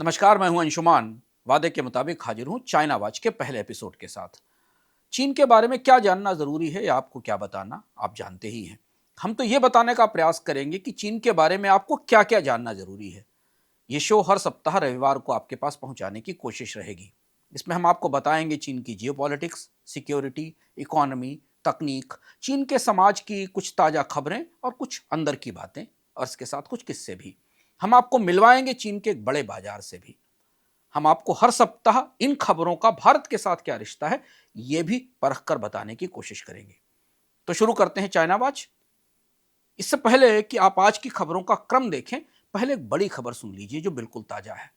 नमस्कार, मैं हूं अंशुमान। वादे के मुताबिक हाजिर हूं चाइना वॉच के पहले एपिसोड के साथ। चीन के बारे में क्या जानना जरूरी है या आपको क्या बताना, आप जानते ही हैं। हम तो ये बताने का प्रयास करेंगे कि चीन के बारे में आपको क्या क्या जानना जरूरी है। ये शो हर सप्ताह रविवार को आपके पास पहुंचाने की कोशिश रहेगी। इसमें हम आपको बताएंगे चीन की जियोपॉलिटिक्स, सिक्योरिटी, इकोनॉमी, तकनीक, चीन के समाज की कुछ ताजा खबरें और कुछ अंदर की बातें, और इसके साथ कुछ किस्से भी। हम आपको मिलवाएंगे चीन के एक बड़े बाजार से भी। हम आपको हर सप्ताह इन खबरों का भारत के साथ क्या रिश्ता है, यह भी परख कर बताने की कोशिश करेंगे। तो शुरू करते हैं चाइना वॉच। इससे पहले कि आप आज की खबरों का क्रम देखें, पहले एक बड़ी खबर सुन लीजिए जो बिल्कुल ताजा है।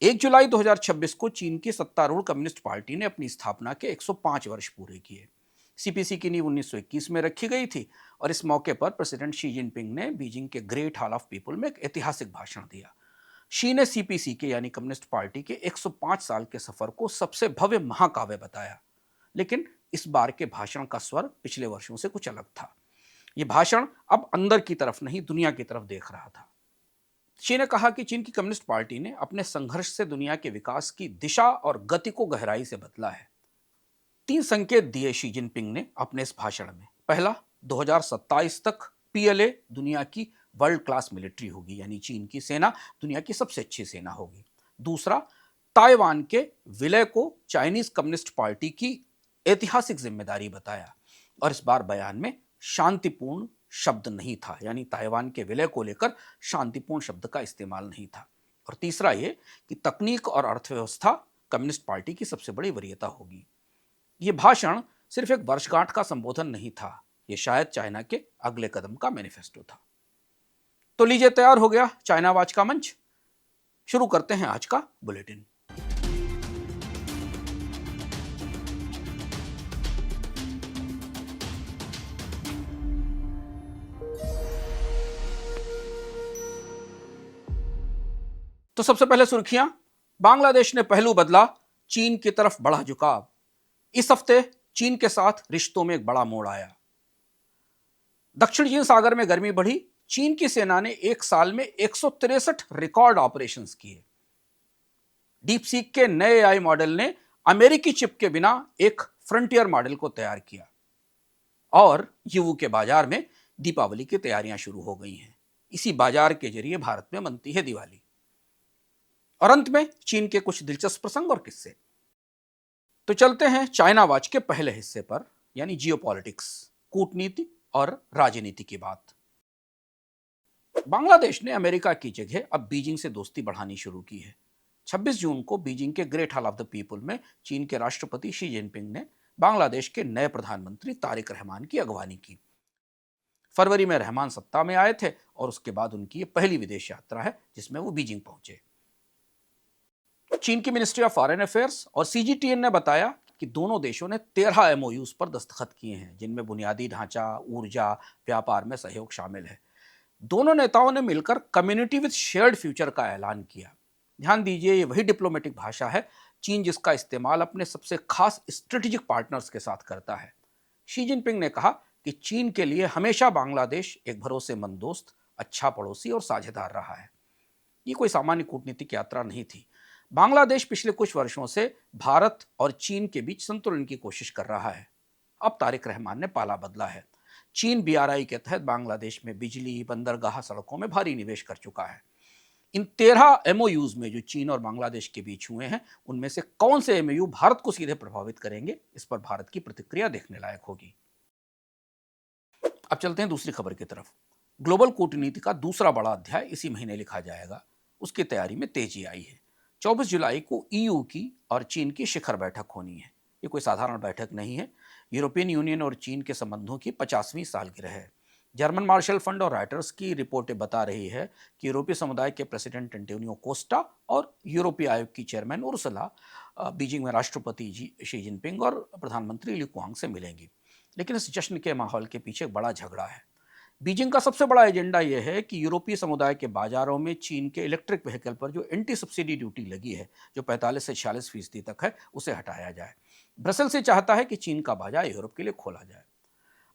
1 जुलाई 2026 को चीन की सत्तारूढ़ कम्युनिस्ट पार्टी ने अपनी स्थापना के 105 वर्ष पूरे किए। सीपीसी की नींव 1921 में रखी गई थी और इस मौके पर प्रेसिडेंट शी जिनपिंग ने बीजिंग के ग्रेट हॉल ऑफ पीपल में एक ऐतिहासिक भाषण दिया। शी ने सीपीसी के यानी कम्युनिस्ट पार्टी के 105 साल के सफर को सबसे भव्य महाकाव्य बताया। लेकिन इस बार के भाषण का स्वर पिछले वर्षों से कुछ अलग था। यह भाषण अब अंदर की तरफ नहीं, दुनिया की तरफ देख रहा था। शी ने कहा कि चीन की कम्युनिस्ट पार्टी ने अपने संघर्ष से दुनिया के विकास की दिशा और गति को गहराई से बदला है। 3 संकेत दिए शी जिनपिंग ने अपने इस भाषण में। पहला, 2027 तक पीएलए दुनिया की वर्ल्ड क्लास मिलिट्री होगी, यानी चीन की सेना दुनिया की सबसे अच्छी सेना होगी। दूसरा, ताइवान के विलय को चाइनीज कम्युनिस्ट पार्टी की ऐतिहासिक जिम्मेदारी बताया और इस बार बयान में शांतिपूर्ण शब्द नहीं था, यानी ताइवान के विलय को लेकर शांतिपूर्ण शब्द का इस्तेमाल नहीं था। और तीसरा ये कि तकनीक और अर्थव्यवस्था कम्युनिस्ट पार्टी की सबसे बड़ी वरीयता होगी। यह भाषण सिर्फ एक वर्षगांठ का संबोधन नहीं था, यह शायद चाइना के अगले कदम का मैनिफेस्टो था। तो लीजिए, तैयार हो गया चाइना वॉच का मंच। शुरू करते हैं आज का बुलेटिन। तो सबसे पहले सुर्खियां। बांग्लादेश ने पहलू बदला, चीन की तरफ बढ़ा झुकाव। इस हफ्ते चीन के साथ रिश्तों में एक बड़ा मोड़ आया। दक्षिण चीन सागर में गर्मी बढ़ी। चीन की सेना ने एक साल में 163 रिकॉर्ड ऑपरेशंस किए। डीप सीक के नए एआई मॉडल ने अमेरिकी चिप के बिना एक फ्रंटियर मॉडल को तैयार किया। और यूवू के बाजार में दीपावली की तैयारियां शुरू हो गई हैं। इसी बाजार के जरिए भारत में मनती है दिवाली। और अंत में चीन के कुछ दिलचस्प प्रसंग और किस्से। तो चलते हैं चाइना वॉच के पहले हिस्से पर, यानी जियोपॉलिटिक्स, कूटनीति और राजनीति की बात। बांग्लादेश ने अमेरिका की जगह अब बीजिंग से दोस्ती बढ़ानी शुरू की है। 26 जून को बीजिंग के great hall of the people में चीन के राष्ट्रपति शी जिनपिंग ने बांग्लादेश के नए प्रधानमंत्री तारिक रहमान की अगवानी की। फरवरी में रहमान सत्ता में आए थे और उसके बाद उनकी ये पहली विदेश यात्रा है जिसमें वो बीजिंग पहुंचे। चीन की मिनिस्ट्री ऑफ फॉरेन अफेयर्स और सीजीटीएन ने बताया कि दोनों देशों ने 13 एमओयूज पर दस्तखत किए हैं, जिनमें बुनियादी ढांचा, ऊर्जा, व्यापार में सहयोग शामिल है। दोनों नेताओं ने मिलकर कम्युनिटी विद शेयर्ड फ्यूचर का ऐलान किया। ध्यान दीजिए, ये वही डिप्लोमेटिक भाषा है चीन जिसका इस्तेमाल अपने सबसे खास स्ट्रेटेजिक पार्टनर्स के साथ करता है। शी जिनपिंग ने कहा कि चीन के लिए हमेशा बांग्लादेश एक भरोसेमंद दोस्त, अच्छा पड़ोसी और साझेदार रहा है। ये कोई सामान्य कूटनीतिक यात्रा नहीं थी। बांग्लादेश पिछले कुछ वर्षों से भारत और चीन के बीच संतुलन की कोशिश कर रहा है। अब तारिक रहमान ने पाला बदला है। चीन बीआरआई के तहत बांग्लादेश में बिजली, बंदरगाह, सड़कों में भारी निवेश कर चुका है। इन 13 एमओयूज में जो चीन और बांग्लादेश के बीच हुए हैं, उनमें से कौन से एमओयू भारत को सीधे प्रभावित करेंगे, इस पर भारत की प्रतिक्रिया देखने लायक होगी। अब चलते हैं दूसरी खबर की तरफ। ग्लोबल कूटनीति का दूसरा बड़ा अध्याय इसी महीने लिखा जाएगा। उसकी तैयारी में तेजी आई है। 24 जुलाई को ईयू की और चीन की शिखर बैठक होनी है। ये कोई साधारण बैठक नहीं है। यूरोपियन यूनियन और चीन के संबंधों की 50वीं सालगिरह है। जर्मन मार्शल फंड और राइटर्स की रिपोर्टें बता रही है कि यूरोपीय समुदाय के प्रेसिडेंट एंटोनियो कोस्टा और यूरोपीय आयोग की चेयरमैन उर्सुला बीजिंग में राष्ट्रपति शी जिनपिंग और प्रधानमंत्री ली क्वांग से मिलेंगी। लेकिन इस जश्न के माहौल के पीछे एक बड़ा झगड़ा है। बीजिंग का सबसे बड़ा एजेंडा यह है कि यूरोपीय समुदाय के बाजारों में चीन के इलेक्ट्रिक व्हीकल पर जो एंटी सब्सिडी ड्यूटी लगी है, जो 45 से 46% तक है, उसे हटाया जाए। ब्रसेल्स से चाहता है कि चीन का बाजार यूरोप के लिए खोला जाए।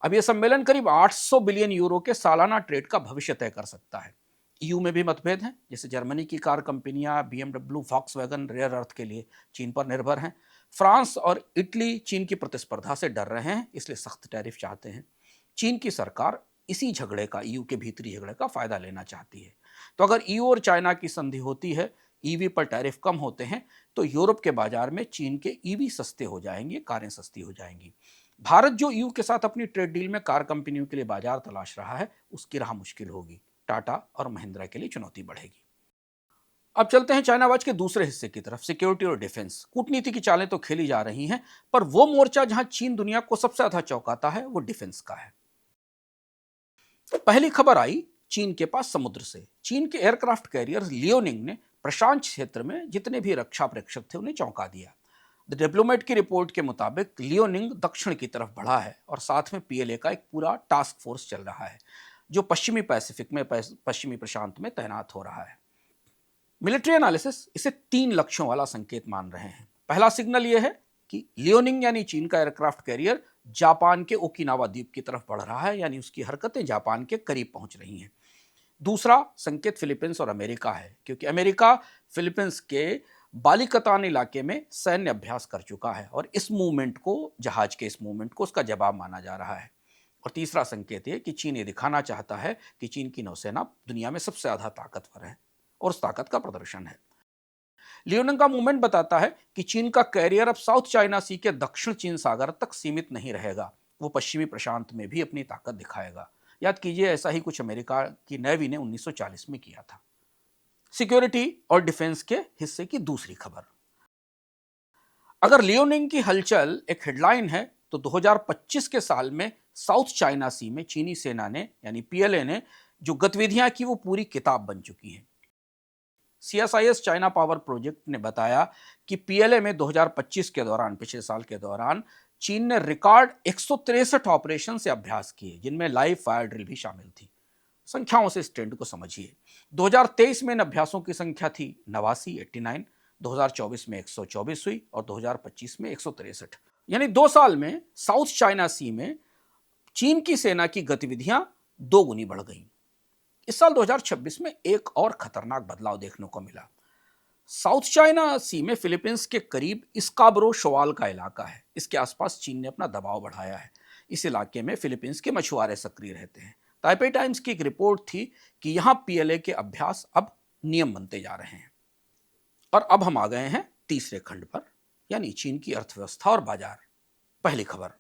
अब यह सम्मेलन करीब 800 बिलियन यूरो के सालाना ट्रेड का भविष्य तय कर सकता है। ईयू में भी मतभेद हैं, जैसे जर्मनी की कार कंपनियां BMW, वॉक्सवैगन रेयर अर्थ के लिए चीन पर निर्भर हैं। फ्रांस और इटली चीन की प्रतिस्पर्धा से डर रहे हैं, इसलिए सख्त टैरिफ चाहते हैं। चीन की सरकार इसी झगड़े का, ईयू के भीतरी झगड़े का फायदा लेना चाहती है। तो अगर ईयू और चाइना की संधि होती है, ईवी पर टैरिफ कम होते हैं, तो यूरोप के बाजार में चीन के ईवी सस्ते हो जाएंगे, कारें सस्ती हो जाएंगी। भारत जो ईयू के साथ अपनी ट्रेड डील में कार कंपनियों के लिए बाजार तलाश रहा है, उसकी राह मुश्किल होगी। टाटा और महिंद्रा के लिए चुनौती बढ़ेगी। अब चलते हैं चाइना वाच के दूसरे हिस्से की तरफ, सिक्योरिटी और डिफेंस। कूटनीति की चालें तो खेली जा रही हैं, पर वो मोर्चा जहां चीन दुनिया को सबसे ज्यादा चौंकाता है, वो डिफेंस का है। पहली खबर आई चीन के पास समुद्र से। चीन के एयरक्राफ्ट कैरियर लियोनिंग ने प्रशांत क्षेत्र में जितने भी रक्षा प्रेक्षक थे उन्हें चौंका दिया। द डिप्लोमेट की रिपोर्ट के मुताबिक लियोनिंग दक्षिण की तरफ बढ़ा है और साथ में पीएलए का एक पूरा टास्क फोर्स चल रहा है, जो पश्चिमी पैसिफिक में, पश्चिमी प्रशांत में तैनात हो रहा है। मिलिट्री एनालिसिस इसे 3 लक्ष्यों वाला संकेत मान रहे हैं। पहला सिग्नल यह है कि लियोनिंग यानी चीन का एयरक्राफ्ट कैरियर जापान के ओकिनावा द्वीप की तरफ बढ़ रहा है, यानी उसकी हरकतें जापान के करीब पहुंच रही हैं। दूसरा संकेत फिलीपींस और अमेरिका है, क्योंकि अमेरिका फिलीपींस के बालिकतान इलाके में सैन्य अभ्यास कर चुका है और इस मूवमेंट को, जहाज के इस मूवमेंट को उसका जवाब माना जा रहा है। और तीसरा संकेत ये कि चीन ये दिखाना चाहता है कि चीन की नौसेना दुनिया में सबसे ज्यादा ताकतवर है और उस ताकत का प्रदर्शन है। लियोनिंग का मूवमेंट बताता है कि चीन का कैरियर अब साउथ चाइना सी के दक्षिण चीन सागर तक सीमित नहीं रहेगा, वो पश्चिमी प्रशांत में भी अपनी ताकत दिखाएगा। याद कीजिए, ऐसा ही कुछ अमेरिका की नेवी ने 1940 में किया था। सिक्योरिटी और डिफेंस के हिस्से की दूसरी खबर, अगर लियोनिंग की हलचल एक हेडलाइन है, तो 2025 के साल में साउथ चाइना सी में चीनी सेना ने, यानी पीएलए ने जो गतिविधियां की, वो पूरी किताब बन चुकी हैं। CSIS चाइना पावर प्रोजेक्ट ने बताया कि पीएलए में 2025 के दौरान, पिछले साल के दौरान, चीन ने रिकॉर्ड 163 ऑपरेशन से अभ्यास किए, जिनमें लाइव फायर ड्रिल भी शामिल थी। संख्याओं से इस ट्रेंड को समझिए। 2023 में इन अभ्यासों की संख्या थी 89, 2024 में 124 हुई और 2025 में 163। यानी 2 साल में साउथ चाइना सी में चीन की सेना की गतिविधियां 2 गुनी बढ़ गईं। इस साल 2026 में एक और खतरनाक बदलाव देखने को मिला। साउथ चाइना सी में फिलीपींस के करीब स्काबरो शोवाल का इलाका है, इसके आसपास चीन ने अपना दबाव बढ़ाया है। इस इलाके में फिलीपींस के मछुआरे सक्रिय रहते हैं। ताइपे टाइम्स की एक रिपोर्ट थी कि यहां पीएलए के अभ्यास अब नियम बनते जा रहे हैं। और अब हम आ गए हैं तीसरे खंड पर, यानी चीन की अर्थव्यवस्था और बाजार। पहली खबर,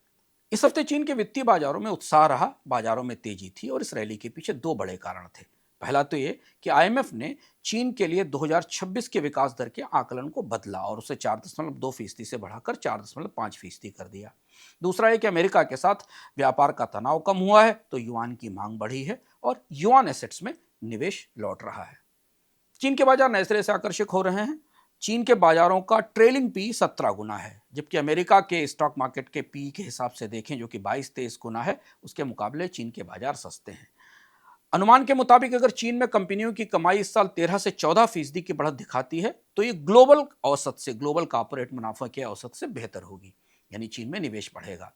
इस हफ्ते चीन के वित्तीय बाजारों में उत्साह रहा, बाजारों में तेजी थी और इस रैली के पीछे 2 बड़े कारण थे। पहला तो ये कि आईएमएफ ने चीन के लिए 2026 के विकास दर के आकलन को बदला और उसे 4.2% से बढ़ाकर 4.5% कर दिया। दूसरा ये कि अमेरिका के साथ व्यापार का तनाव कम हुआ है, तो युआन की मांग बढ़ी है और युआन एसेट्स में निवेश लौट रहा है। चीन के बाजार नए सिरे से आकर्षक हो रहे हैं। चीन के बाजारों का ट्रेलिंग पी 17 गुना है, जबकि अमेरिका के स्टॉक मार्केट के पी के हिसाब से देखें, जो कि 22-23 गुना है, उसके मुकाबले चीन के बाजार सस्ते हैं। अनुमान के मुताबिक अगर चीन में कंपनियों की कमाई इस साल 13 से 14% की बढ़त दिखाती है, तो ये ग्लोबल औसत से, ग्लोबल कॉर्पोरेट मुनाफा के औसत से बेहतर होगी, यानी चीन में निवेश बढ़ेगा।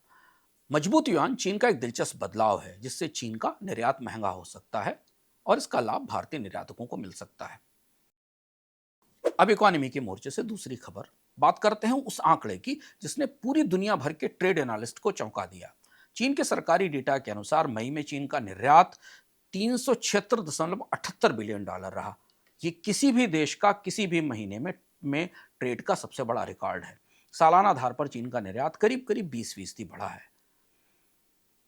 मजबूत युआन चीन का एक दिलचस्प बदलाव है, जिससे चीन का निर्यात महंगा हो सकता है और इसका लाभ भारतीय निर्यातकों को मिल सकता है। अब इकोनॉमी के मोर्चे से दूसरी खबर, बात करते हैं उस आंकड़े की जिसने पूरी दुनिया भर के ट्रेड एनालिस्ट को चौंका दिया। चीन के सरकारी डेटा के अनुसार मई में चीन का निर्यात $376.78 बिलियन रहा। ये किसी भी देश का किसी भी महीने में ट्रेड का सबसे बड़ा रिकॉर्ड है। सालाना आधार पर चीन का निर्यात करीब करीब 20% बढ़ा है।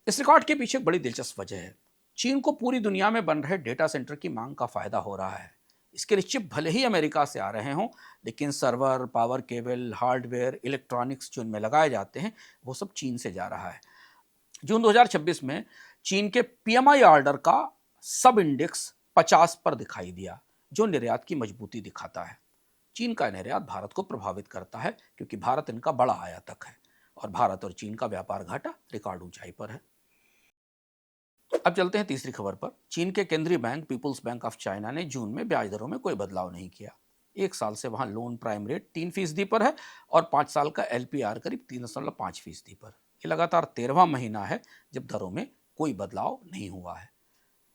इस रिकॉर्ड के पीछे एक बड़ी दिलचस्प वजह है। चीन को पूरी दुनिया में बन रहे डेटा सेंटर की मांग का फायदा हो रहा है। इसके लिए चिप भले ही अमेरिका से आ रहे हों, लेकिन server, power cable, hardware, electronics जो इनमें लगाए जाते हैं, वो सब चीन से जा रहा है। जून 2026 में चीन के पीएमआई ऑर्डर का सब इंडेक्स 50 पर दिखाई दिया, जो निर्यात की मजबूती दिखाता है। चीन का निर्यात भारत को प्रभावित करता है, क्योंकि भारत इनका बड़ा आयातक है और भारत और चीन का व्यापार घाटा रिकॉर्ड ऊंचाई पर है। अब चलते हैं तीसरी खबर पर। चीन के केंद्रीय bank People's Bank of China ने जून में ब्याज दरों में कोई बदलाव नहीं किया। 1 साल से वहां लोन प्राइम रेट 3% पर है और 5 साल का LPR करीब 3.5% पर। ये लगातार 13वां महीना है जब दरों में कोई बदलाव नहीं हुआ है।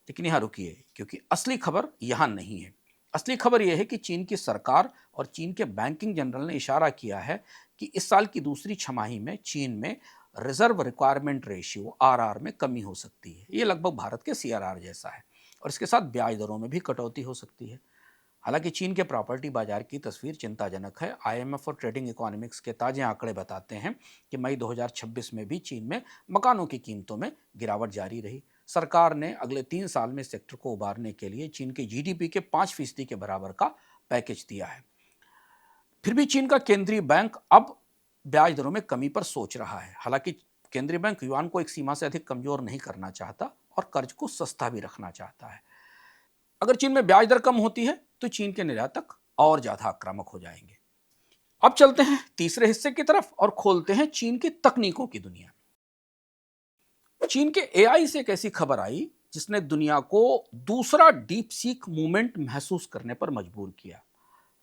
लेकिन यहाँ रुकिए, क्योंकि असली खबर यहाँ नहीं है। असली खबर यह है कि चीन की सरकार और चीन के बैंकिंग जनरल ने इशारा किया है कि इस साल की दूसरी छमाही में चीन में रिजर्व रिक्वायरमेंट रेशियो आरआर में कमी हो सकती है। ये लगभग भारत के सीआरआर जैसा है और इसके साथ ब्याज दरों में भी कटौती हो सकती है। हालांकि चीन के प्रॉपर्टी बाजार की तस्वीर चिंताजनक है। आईएमएफ और ट्रेडिंग इकोनॉमिक्स के ताजे आंकड़े बताते हैं कि मई 2026 में भी चीन में मकानों की कीमतों में गिरावट जारी रही। सरकार ने अगले 3 साल में सेक्टर को उबारने के लिए चीन के जीडीपी के 5% के बराबर का पैकेज दिया है। फिर भी चीन का केंद्रीय बैंक अब ब्याज दरों में कमी पर सोच रहा है। हालांकि केंद्रीय बैंक युआन को एक सीमा से अधिक कमजोर नहीं करना चाहता और कर्ज को सस्ता भी रखना चाहता है। अगर चीन में ब्याज दर कम होती है तो चीन के निर्यातक और ज्यादा आक्रामक हो जाएंगे। अब चलते हैं तीसरे हिस्से की तरफ और खोलते हैं चीन की तकनीकों की दुनिया। चीन के एआई से एक ऐसी खबर आई जिसने दुनिया को दूसरा डीप सीक मूवमेंट महसूस करने पर मजबूर किया।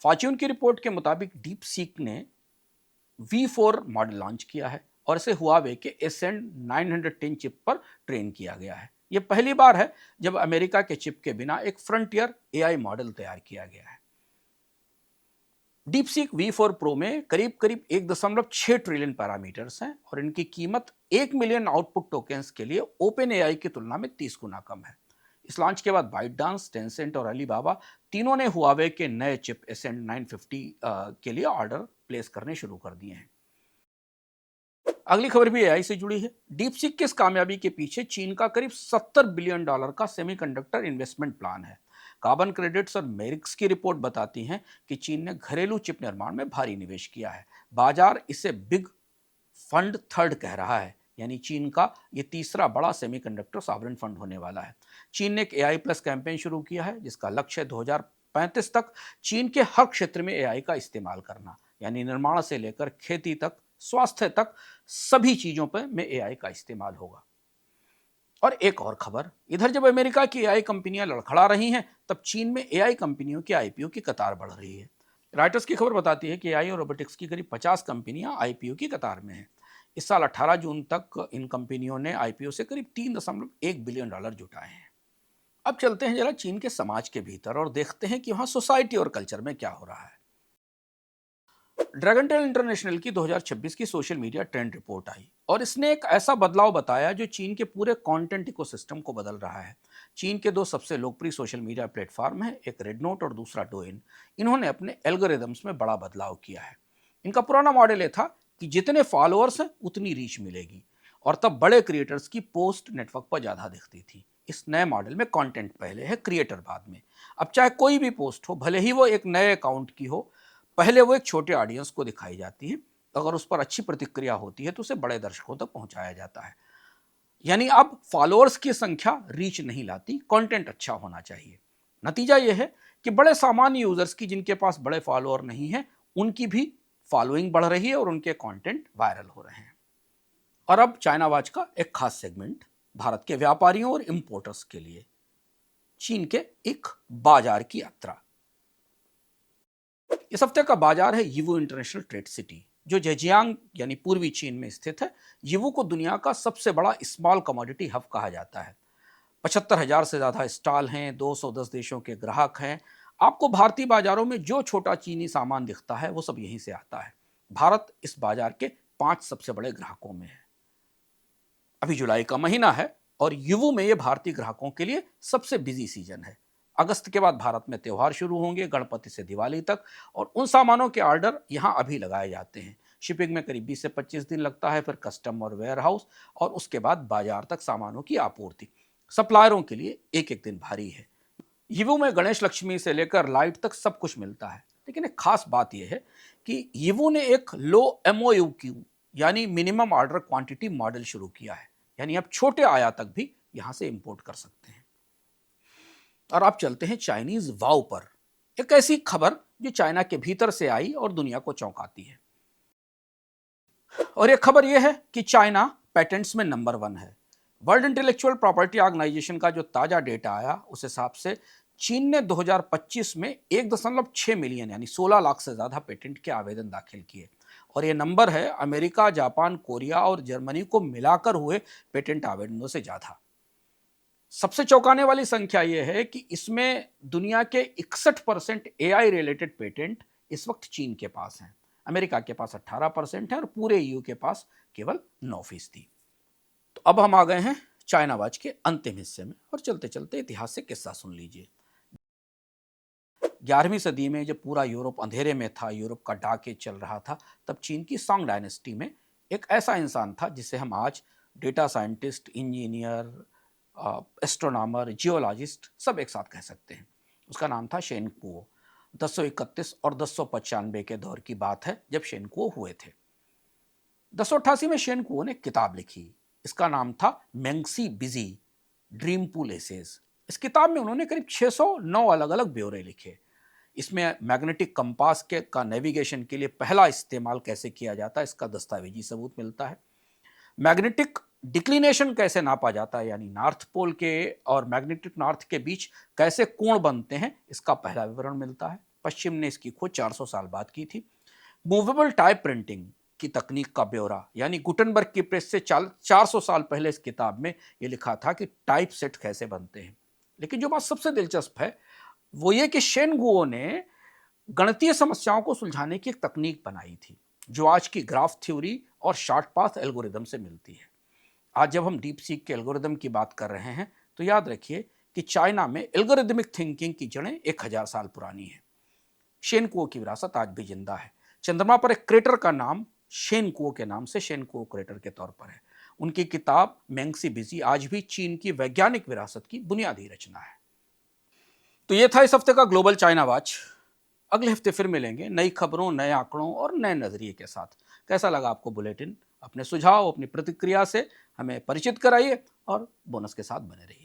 फॉर्च्यून की रिपोर्ट के मुताबिक डीप सीक ने V4 मॉडल लॉन्च किया है और इसे हुआवे के एसेंड 910 चिप पर ट्रेन किया गया है। यह पहली बार है जब अमेरिका के चिप के बिना एक फ्रंटियर एआई मॉडल तैयार किया गया है। डीपसीक V4 प्रो में करीब करीब 1.6 ट्रिलियन पैरामीटर्स हैं और इनकी कीमत 1 मिलियन आउटपुट टोकन्स के लिए ओपन एआई की तुलना में 30 गुना कम है। इस लॉन्च के बाद बाइटडांस, टेंसेंट और अलीबाबा तीनों ने हुआवे के नए चिप एसेंड 950 के लिए ऑर्डर प्लेस करने शुरू कर दिए हैं। अगली खबर भी एआई से जुड़ी है। डीपसीक की इस कामयाबी के पीछे चीन का करीब $70 बिलियन का सेमीकंडक्टर इन्वेस्टमेंट प्लान है। कार्बन क्रेडिट्स और मेरिक्स की रिपोर्ट बताती हैं कि चीन ने घरेलू चिप निर्माण में भारी निवेश किया है। बाजार इसे बिग फंड थर्ड कह रहा है, यानी चीन का ये तीसरा बड़ा सेमीकंडक्टर सॉवरेन फंड होने वाला है। चीन ने एक एआई प्लस कैंपेन शुरू किया है जिसका लक्ष्य है 2035 तक चीन के हर क्षेत्र में एआई का इस्तेमाल करना, यानी निर्माण से लेकर खेती तक, स्वास्थ्य तक, सभी चीजों पर में एआई का इस्तेमाल होगा। और एक और खबर, इधर जब अमेरिका की एआई कंपनियां लड़खड़ा रही हैं, तब चीन में एआई कंपनियों की आईपीओ की कतार बढ़ रही है। रॉयटर्स की खबर बताती है कि एआई और रोबोटिक्स की करीब 50 कंपनियां आईपीओ की कतार में हैं। इस साल 18 जून तक इन कंपनियों ने आईपीओ से करीब $3.1 बिलियन जुटाए हैं। अब चलते हैं जरा चीन के समाज के भीतर और देखते हैं कि वहां सोसाइटी और कल्चर में क्या हो रहा है। ड्रैगन टेल इंटरनेशनल की 2026 की सोशल मीडिया ट्रेंड रिपोर्ट आई और इसने एक ऐसा बदलाव बताया जो चीन के पूरे कंटेंट इकोसिस्टम को बदल रहा है। चीन के 2 सबसे लोकप्रिय सोशल मीडिया प्लेटफॉर्म हैं, एक रेड नोट और दूसरा डोइन। इन्होंने अपने एल्गोरिदम्स में बड़ा बदलाव किया है। इनका पुराना मॉडल ये था कि जितने फॉलोअर्स हैं उतनी रीच मिलेगी और तब बड़े क्रिएटर्स की पोस्ट नेटवर्क पर ज़्यादा दिखती थी। इस नए मॉडल में कंटेंट पहले है, क्रिएटर बाद में। अब चाहे कोई भी पोस्ट हो, भले ही वो एक नए अकाउंट की हो, पहले वो एक छोटे ऑडियंस को दिखाई जाती है। अगर उस पर अच्छी प्रतिक्रिया होती है तो उसे बड़े दर्शकों तक पहुंचाया जाता है। यानी अब फॉलोअर्स की संख्या रीच नहीं लाती, कंटेंट अच्छा होना चाहिए। नतीजा यह है कि बड़े सामान्य यूजर्स की, जिनके पास बड़े फॉलोअर नहीं है, उनकी भी फॉलोइंग बढ़ रही है और उनके कंटेंट वायरल हो रहे हैं। और अब चाइना वॉच का एक खास सेगमेंट भारत के व्यापारियों और इंपोर्टर्स के लिए, चीन के एक बाजार की यात्रा। इस हफ्ते का बाजार है यीवू इंटरनेशनल ट्रेड सिटी, जो जेजियांग यानी पूर्वी चीन में स्थित है। यीवू को दुनिया का सबसे बड़ा स्मॉल कमोडिटी हब कहा जाता है। 75,000 से ज्यादा स्टॉल हैं, 210 देशों के ग्राहक हैं। आपको भारतीय बाजारों में जो छोटा चीनी सामान दिखता है वो सब यहीं से आता है। भारत इस बाजार के 5 सबसे बड़े ग्राहकों में है। अभी जुलाई का महीना है और यीवू में ये भारतीय ग्राहकों के लिए सबसे बिजी सीजन है। अगस्त के बाद भारत में त्यौहार शुरू होंगे, गणपति से दिवाली तक, और उन सामानों के ऑर्डर यहां अभी लगाए जाते हैं। शिपिंग में करीब 20 से 25 दिन लगता है, फिर कस्टम और वेयर हाउस, और उसके बाद बाजार तक सामानों की आपूर्ति। सप्लायरों के लिए एक एक दिन भारी है। यीवू में गणेश लक्ष्मी से लेकर लाइट तक सब कुछ मिलता है। लेकिन एक खास बात यह है कि यीवू ने एक लो MOQ यानी मिनिमम ऑर्डर क्वांटिटी मॉडल शुरू किया है, यानी अब छोटे आयातक भी यहां से इंपोर्ट कर सकते हैं। और आप चलते हैं चाइनीज वाव पर, एक ऐसी खबर जो चाइना के भीतर से आई और दुनिया को चौंकाती है। और यह खबर यह है कि चाइना पेटेंट्स में नंबर 1 है। वर्ल्ड इंटेलेक्चुअल प्रॉपर्टी ऑर्गेनाइजेशन का जो ताजा डेटा आया उस हिसाब से चीन ने 2025 में 1.6 मिलियन यानी 16 लाख से ज्यादा पेटेंट के आवेदन दाखिल किए, और यह नंबर है अमेरिका, जापान, कोरिया और जर्मनी को मिलाकर हुए पेटेंट आवेदनों से ज्यादा। सबसे चौंकाने वाली संख्या यह है कि इसमें दुनिया के 61% एआई रिलेटेड पेटेंट इस वक्त चीन के पास हैं। अमेरिका के पास 18% है और पूरे ईयू के पास केवल 9%। तो अब हम आ गए हैं चाइना वाच के अंतिम हिस्से में और चलते चलते इतिहास से किस्सा सुन लीजिए। 11वीं सदी में जब पूरा यूरोप अंधेरे में था, यूरोप का डाक एज चल रहा था, तब चीन की सोंग डायनेस्टी में एक ऐसा इंसान था जिसे हम आज data scientist, engineer, astronomer, geologist सब एक साथ कह सकते हैं। उसका नाम था शेन कुओ। 1031 और 1095 के दौर की बात है जब शेन कुओ हुए थे। 1088 में शेन कुओ ने किताब लिखी। इसका नाम था मेंगसी बिजी ड्रीम पूल एसेज। इस किताब में उन्होंने करीब 609 अलग अलग ब्यौरे लिखे। इसमें मैग्नेटिक कंपास के का नेविगेशन के लिए पहला इस्तेमाल कैसे किया जाता है इसका दस्तावेजी सबूत मिलता है। मैग्नेटिक डिक्लिनेशन कैसे नापा जाता है, यानी नॉर्थ पोल के और मैग्नेटिक नॉर्थ के बीच कैसे कोण बनते हैं, इसका पहला विवरण मिलता है। पश्चिम ने इसकी खोज 400 साल बाद की थी। मूवेबल टाइप प्रिंटिंग की तकनीक का ब्यौरा, यानी गुटनबर्ग की प्रेस से 400 साल पहले इस किताब में यह लिखा था कि टाइप सेट कैसे बनते हैं। लेकिन जो बात सबसे दिलचस्प है वो ये कि शेन गुओ ने गणितीय समस्याओं को सुलझाने की एक तकनीक बनाई थी जो आज की ग्राफ थ्योरी और शॉर्ट पाथ एल्गोरिदम से मिलती है। आज जब हम डीप सीक के एल्गोरिदम की बात कर रहे हैं तो याद रखिए कि चाइना में एल्गोरिदमिक थिंकिंग की जड़ें 1000 साल पुरानी है। शेन कुओ की विरासत आज भी जिंदा है। चंद्रमा पर एक क्रेटर का नाम शेन कुओ के नाम से शेन कुओ क्रेटर के तौर पर है। उनकी किताब मेंगसी बिजी आज भी चीन की वैज्ञानिक विरासत की बुनियादी रचना है। तो ये था इस हफ्ते का ग्लोबल चाइना वॉच। अगले हफ्ते फिर मिलेंगे नई खबरों, नए आंकड़ों और नए नजरिए के साथ। कैसा लगा आपको बुलेटिन? अपने सुझाव, अपनी प्रतिक्रिया से हमें परिचित कराइए और बोनस के साथ बने रहिए।